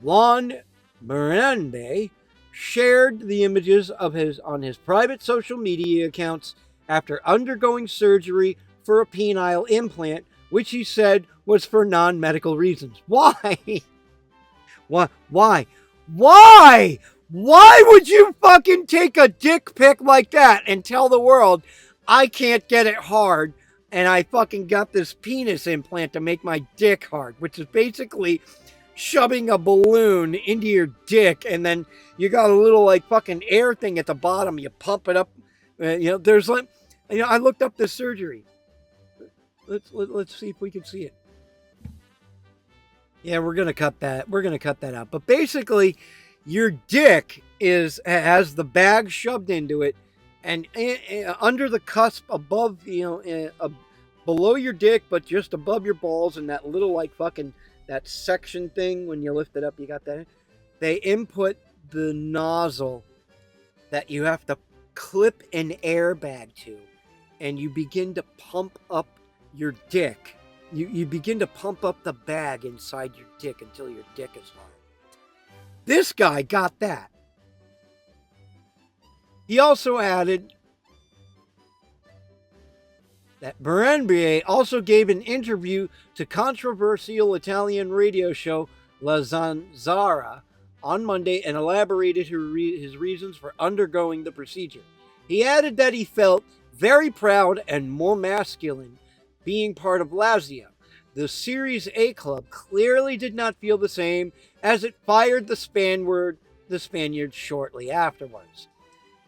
Speaker 1: Juan Miranda shared the images of on his private social media accounts after undergoing surgery for a penile implant, which he said was for non-medical reasons. Why? Why would you fucking take a dick pic like that and tell the world, I can't get it hard, and I fucking got this penis implant to make my dick hard, which is basically shoving a balloon into your dick, and then you got a little like fucking air thing at the bottom. You pump it up. There's like, I looked up this surgery. Let's see if we can see it. Yeah, we're gonna cut that. We're gonna cut that out. But basically, your dick has the bag shoved into it, and under the cusp above, below your dick, but just above your balls, and that little like fucking that section thing when you lift it up, you got that. They input the nozzle that you have to clip an airbag to, and you begin to pump up your dick. You begin to pump up the bag inside your dick until your dick is hard. This guy got that. He also added that Berenice also gave an interview to controversial Italian radio show La Zanzara on Monday and elaborated his reasons for undergoing the procedure. He added that he felt very proud and more masculine being part of Lazio. The Series A club clearly did not feel the same as it fired the Spaniard shortly afterwards.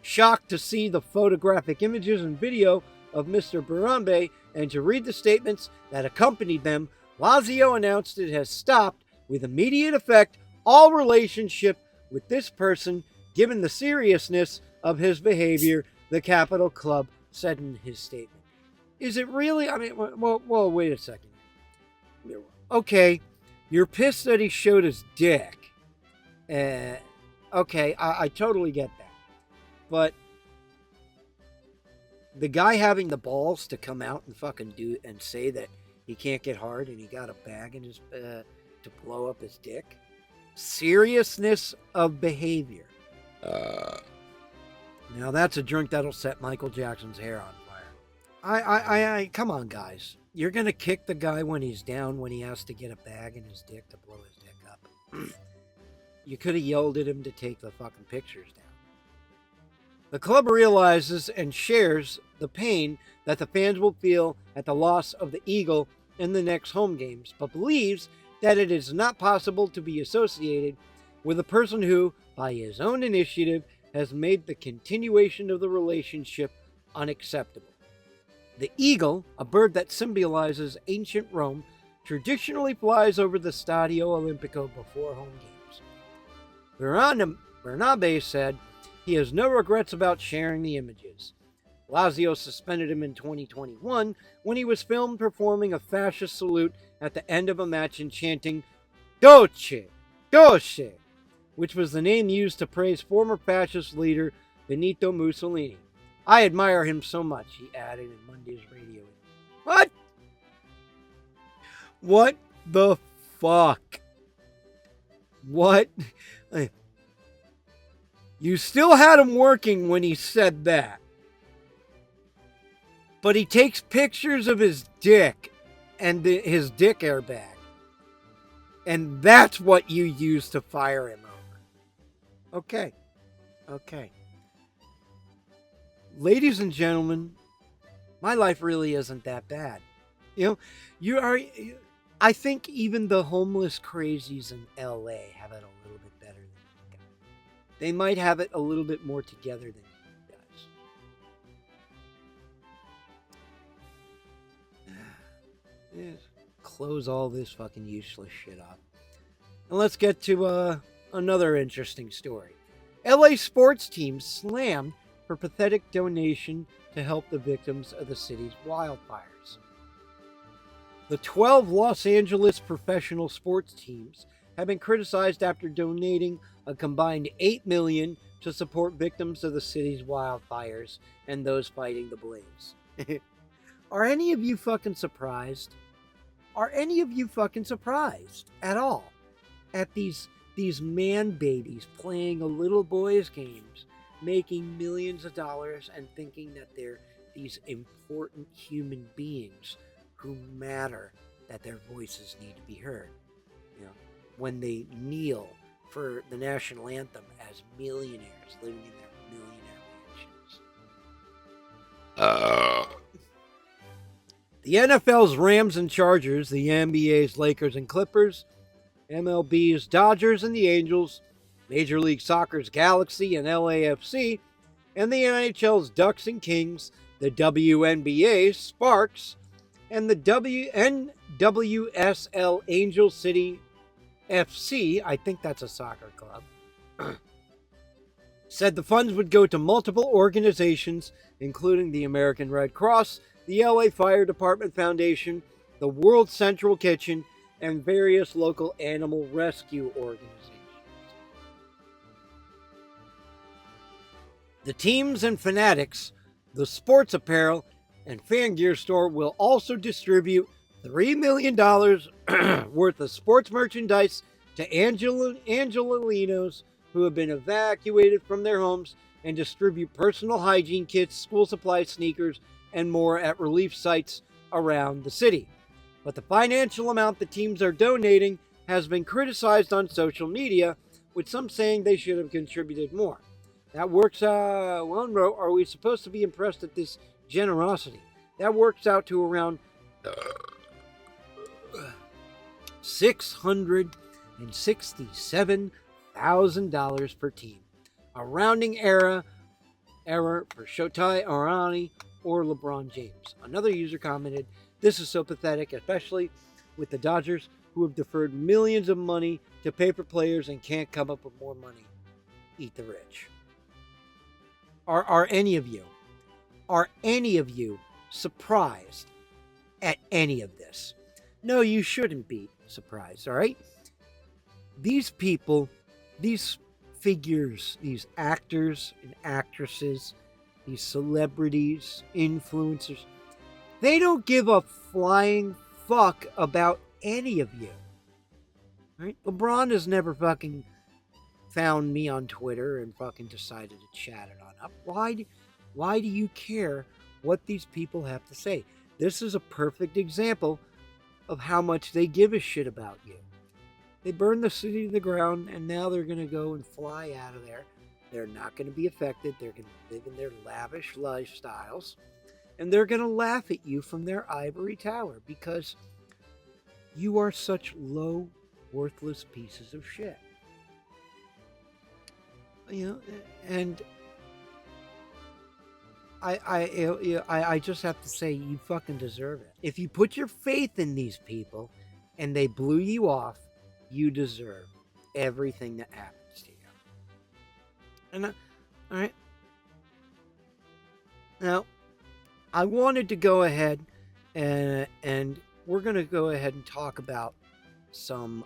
Speaker 1: Shocked to see the photographic images and video of Mr. Burambe and to read the statements that accompanied them, Lazio announced it has stopped with immediate effect all relationship with this person given the seriousness of his behavior, the capital club said in his statement. Is it really? I mean, well, wait a second. Okay, you're pissed that he showed his dick. Okay, I totally get that. But the guy having the balls to come out and fucking do and say that he can't get hard and he got a bag in his to blow up his dick. Seriousness of behavior. Now that's a drink that'll set Michael Jackson's hair on fire. I come on, guys. You're gonna kick the guy when he's down when he has to get a bag in his dick to blow his dick up. You could have yelled at him to take the fucking pictures down. The club realizes and shares the pain that the fans will feel at the loss of the Eagle in the next home games, but believes that it is not possible to be associated with a person who, by his own initiative, has made the continuation of the relationship unacceptable. The eagle, a bird that symbolizes ancient Rome, traditionally flies over the Stadio Olimpico before home games. Bernabe said he has no regrets about sharing the images. Lazio suspended him in 2021 when he was filmed performing a fascist salute at the end of a match and chanting Doce, Doce, which was the name used to praise former fascist leader Benito Mussolini. I admire him so much, he added in Monday's radio. What? What the fuck? What? You still had him working when he said that. But he takes pictures of his dick and his dick airbag. And that's what you use to fire him over. Okay. Okay. Ladies and gentlemen, my life really isn't that bad. I think even the homeless crazies in LA have it a little bit better than you guys. They might have it a little bit more together than you guys. Yes. Close all this fucking useless shit up. And let's get to another interesting story. LA sports teams slammed for pathetic donation to help the victims of the city's wildfires. The 12 Los Angeles professional sports teams have been criticized after donating a combined $8 million to support victims of the city's wildfires and those fighting the blaze. Are any of you fucking surprised? Are any of you fucking surprised at all at these man babies playing a little boy's games, making millions of dollars and thinking that they're these important human beings who matter, that their voices need to be heard? When they kneel for the national anthem as millionaires living in their millionaire mansions. The NFL's Rams and Chargers, the NBA's Lakers and Clippers, MLB's Dodgers and the Angels, Major League Soccer's Galaxy and LAFC, and the NHL's Ducks and Kings, the WNBA Sparks, and the NWSL Angel City FC, I think that's a soccer club, said the funds would go to multiple organizations, including the American Red Cross, the LA Fire Department Foundation, the World Central Kitchen, and various local animal rescue organizations. The teams and fanatics, the sports apparel, and fan gear store will also distribute $3 million worth of sports merchandise to Angelinos who have been evacuated from their homes, and distribute personal hygiene kits, school supplies, sneakers, and more at relief sites around the city. But the financial amount the teams are donating has been criticized on social media, with some saying they should have contributed more. That works out, one wrote, are we supposed to be impressed at this generosity? That works out to around $667,000 per team. A rounding error for Shohei Ohtani or LeBron James. Another user commented, this is so pathetic, especially with the Dodgers, who have deferred millions of money to pay for players and can't come up with more money. Eat the rich. Are any of you surprised at any of this? No, you shouldn't be surprised, all right? These people, these figures, these actors and actresses, these celebrities, influencers, they don't give a flying fuck about any of you. Right? LeBron has never fucking found me on Twitter and fucking decided to chat it on up. Why do you care what these people have to say? This is a perfect example of how much they give a shit about you. They burned the city to the ground, and now they're going to go and fly out of there. They're not going to be affected. They're going to live in their lavish lifestyles, and they're going to laugh at you from their ivory tower because you are such low, worthless pieces of shit. You know, and I just have to say, you fucking deserve it. If you put your faith in these people and they blew you off, you deserve everything that happens to you. And all right. Now, I wanted to go ahead and we're going to go ahead and talk about some,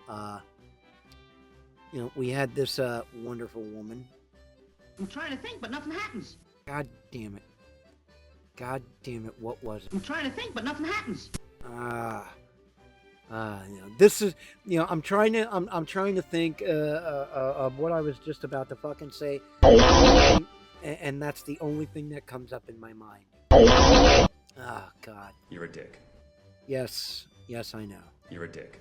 Speaker 1: we had this wonderful woman.
Speaker 2: I'm trying to think, but nothing happens.
Speaker 1: God damn it, what was it?
Speaker 2: I'm trying to think, but nothing happens.
Speaker 1: This is, I'm trying to think of what I was just about to fucking say, and that's the only thing that comes up in my mind. Oh, God.
Speaker 3: You're a dick.
Speaker 1: Yes, I know.
Speaker 3: You're a dick.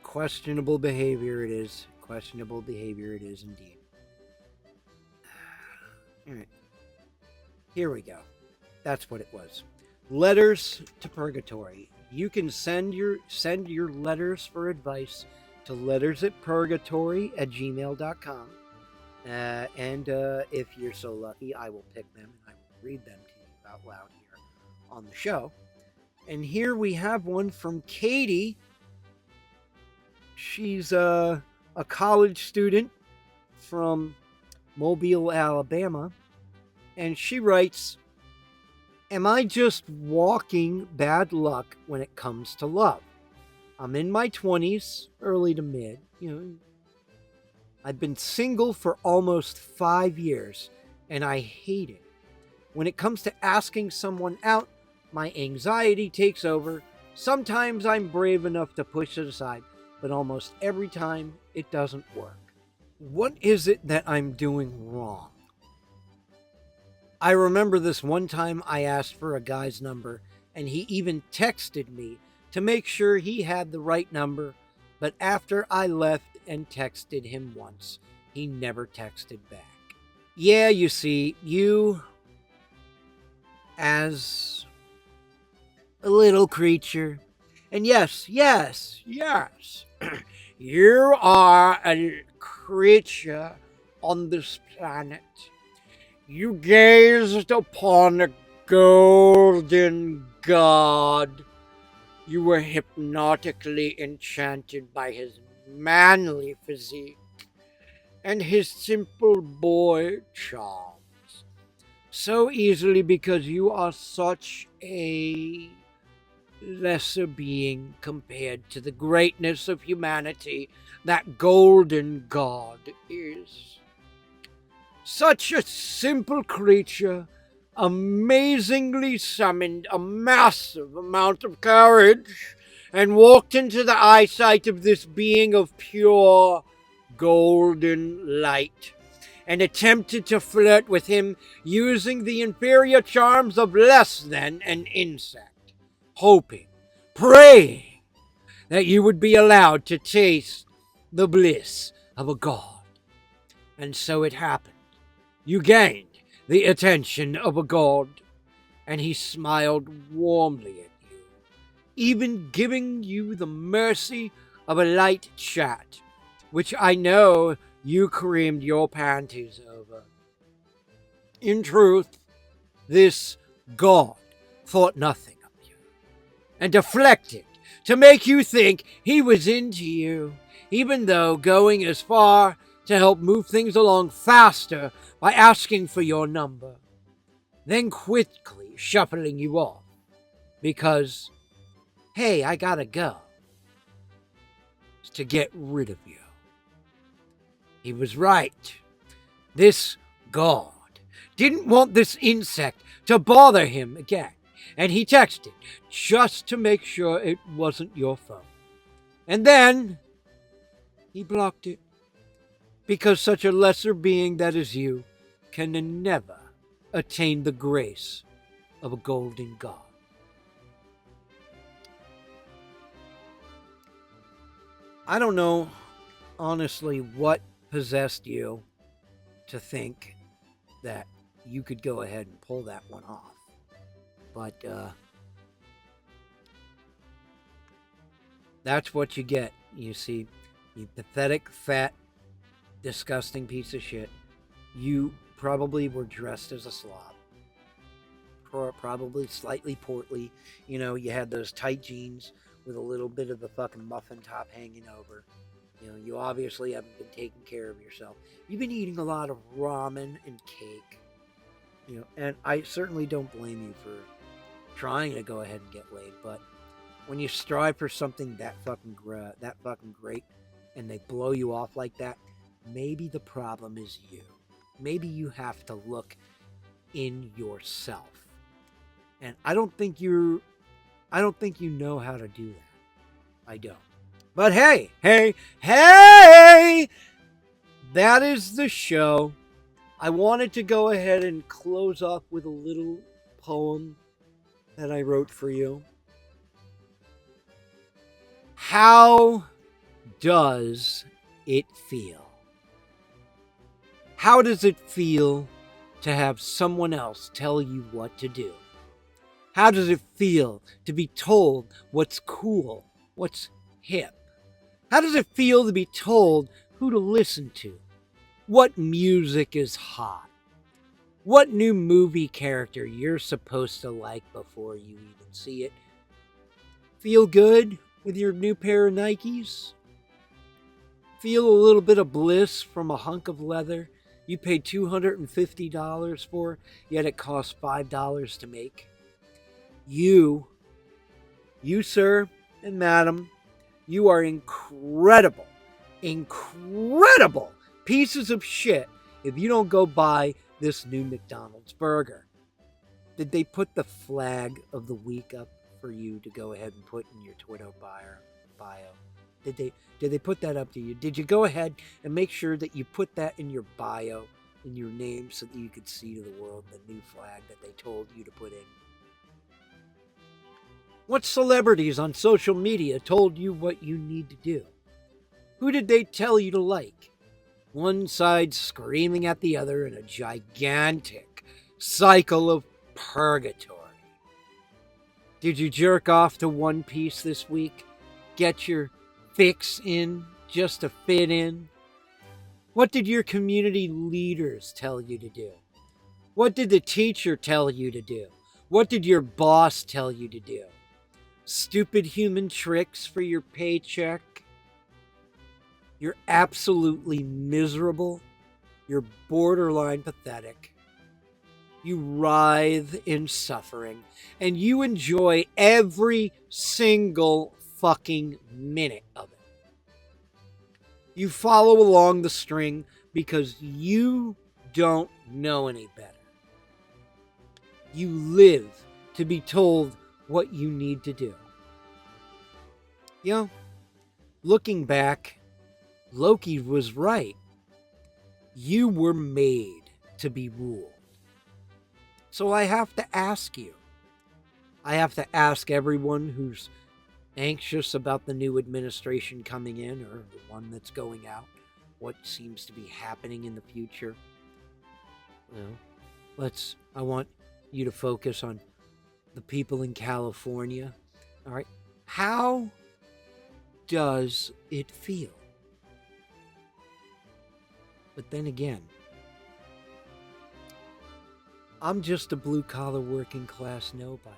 Speaker 1: Questionable behavior it is. Questionable behavior it is indeed. All right. Here we go. That's what it was. Letters to Purgatory. You can send your letters for advice to lettersatpurgatory@gmail.com. And if you're so lucky, I will pick them and I will read them to you out loud here on the show. And here we have one from Katie. She's a college student from Mobile, Alabama. And she writes, am I just walking bad luck when it comes to love? I'm in my 20s, early to mid. I've been single for almost 5 years, and I hate it. When it comes to asking someone out, my anxiety takes over. Sometimes I'm brave enough to push it aside, but almost every time it doesn't work. What is it that I'm doing wrong? I remember this one time I asked for a guy's number, and he even texted me to make sure he had the right number, but after I left and texted him once, He never texted back. Yeah, you see, you, as a little creature, and yes, you are a creature on this planet. You gazed upon a golden god. You were hypnotically enchanted by his manly physique and his simple boy charms. So easily because you are such a lesser being compared to the greatness of humanity that golden god is. Such a simple creature, amazingly summoned a massive amount of courage and walked into the eyesight of this being of pure golden light and attempted to flirt with him using the inferior charms of less than an insect, hoping, praying that you would be allowed to taste the bliss of a god. And so it happened. You gained the attention of a god, and he smiled warmly at you, even giving you the mercy of a light chat, which I know you creamed your panties over. In truth, this god thought nothing of you, and deflected to make you think he was into you, even though going as far to help move things along faster by asking for your number, then quickly shuffling you off because, hey, I gotta go, to get rid of you. He was right. This god didn't want this insect to bother him again, and he texted just to make sure it wasn't your phone. And then he blocked it, because such a lesser being that is you can never attain the grace of a golden god. I don't know, honestly, what possessed you to think that you could go ahead and pull that one off. But, that's what you get, you see. You pathetic, fat, disgusting piece of shit. You probably were dressed as a slob. Probably slightly portly. You know, you had those tight jeans with a little bit of the fucking muffin top hanging over. You know, you obviously haven't been taking care of yourself. You've been eating a lot of ramen and cake. You know, and I certainly don't blame you for trying to go ahead and get laid, but when you strive for something that fucking great and they blow you off like that, maybe the problem is you. Maybe you have to look in yourself. And I don't think you know how to do that. I don't. But hey! That is the show. I wanted to go ahead and close off with a little poem that I wrote for you. How does it feel? How does it feel to have someone else tell you what to do? How does it feel to be told what's cool, what's hip? How does it feel to be told who to listen to? What music is hot? What new movie character you're supposed to like before you even see it? Feel good with your new pair of Nikes? Feel a little bit of bliss from a hunk of leather you paid $250 for, yet it cost $5 to make? You, sir and madam, you are incredible pieces of shit if you don't go buy this new McDonald's burger. Did they put the flag of the week up for you to go ahead and put in your Twitter bio? Did they put that up to you? Did you go ahead and make sure that you put that in your bio, in your name, so that you could see to the world the new flag that they told you to put in? What celebrities on social media told you what you need to do? Who did they tell you to like? One side screaming at the other in a gigantic cycle of purgatory. Did you jerk off to One Piece this week? Get your fix in just to fit in? What did your community leaders tell you to do? What did the teacher tell you to do? What did your boss tell you to do? Stupid human tricks for your paycheck? You're absolutely miserable. You're borderline pathetic. You writhe in suffering, and you enjoy every single fucking minute of it. You follow along the string because you don't know any better. You live to be told what you need to do. You know, looking back, Loki was right. You were made to be ruled. So I have to ask you. I have to ask everyone who's anxious about the new administration coming in or the one that's going out, what seems to be happening in the future. Well, I want you to focus on the people in California. All right. How does it feel? But then again, I'm just a blue-collar working class nobody.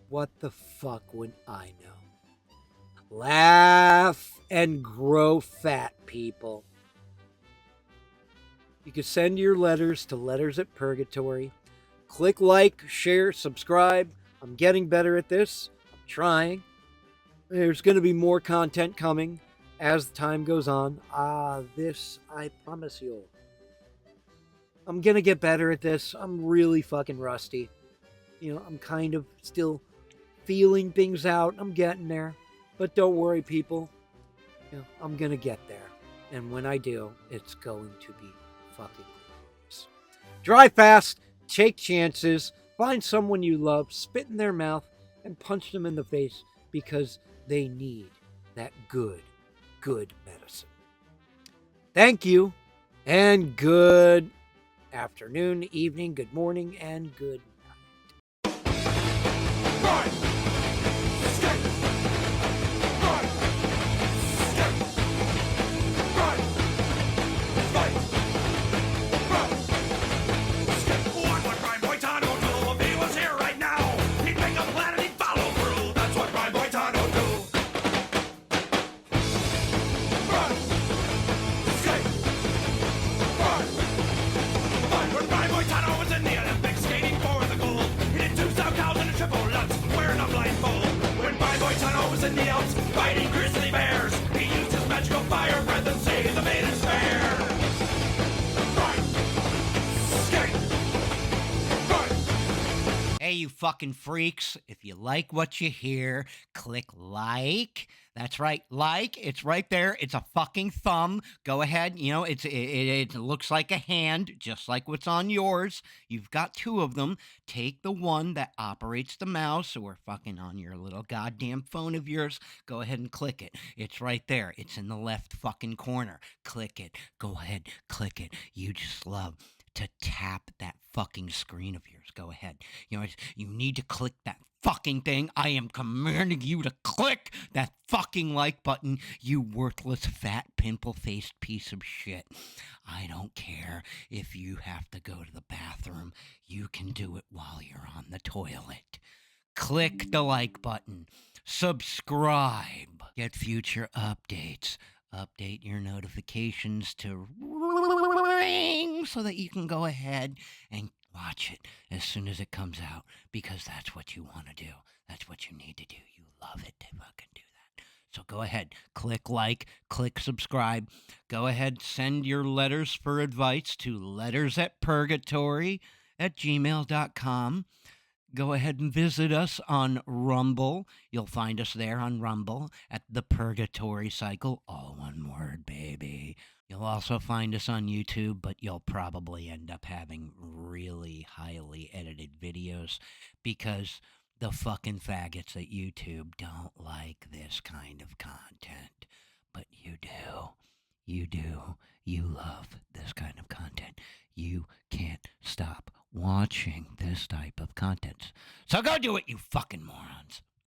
Speaker 1: What the fuck would I know? Laugh and grow fat, people. You can send your letters to Letters at Purgatory. Click like, share, subscribe. I'm getting better at this. I'm trying. There's going to be more content coming as time goes on. This I promise you. I'm going to get better at this. I'm really fucking rusty. I'm kind of still feeling things out. I'm getting there. But don't worry, people. I'm going to get there. And when I do, it's going to be fucking glorious. Drive fast. Take chances. Find someone you love. Spit in their mouth and punch them in the face because they need that good medicine. Thank you. And good afternoon, evening, good morning, and good night.
Speaker 3: Run! Escape! Run! Escape! Run! Fight! Run! Escape! What Prime Boy Tano do if he was here right now? He'd make a plan and he'd follow through. That's what Prime Boy Tano do. Run! Escape! Run! When Prime Boy Tano was in the Olympics skating for the gold, he did 2 South cows and a triple Lutz wearing a blindfold. When Prime Boy Tano was in the Alps fighting grizzly bears, he used his magical fire breath and saved the maidens fair. Run! Skate! Run!
Speaker 4: Hey, you fucking freaks. If you like what you hear, click like. That's right, like. It's right there. It's a fucking thumb. Go ahead. It looks like a hand, just like what's on yours. You've got 2 of them. Take the one that operates the mouse or fucking on your little goddamn phone of yours. Go ahead and click it. It's right there. It's in the left fucking corner. Click it. Go ahead, click it. You just love to tap that fucking screen of yours. Go ahead. You need to click that fucking thing. I am commanding you to click that fucking like button, you worthless, fat, pimple-faced piece of shit. I don't care if you have to go to the bathroom. You can do it while you're on the toilet. Click the like button. Subscribe. Get future updates. Update your notifications to ring so that you can go ahead and watch it as soon as it comes out, because that's what you want to do. That's what you need to do. You love it to fucking do that. So go ahead, click like, click subscribe. Go ahead, send your letters for advice to lettersatpurgatory@gmail.com. Go ahead and visit us on Rumble. You'll find us there on Rumble at the Purgatory Cycle. All one word, baby. You'll also find us on YouTube, but you'll probably end up having really highly edited videos because the fucking faggots at YouTube don't like this kind of content. But you do. you do. You love this kind of content. You can't stop watching this type of content. So go do it, you fucking morons.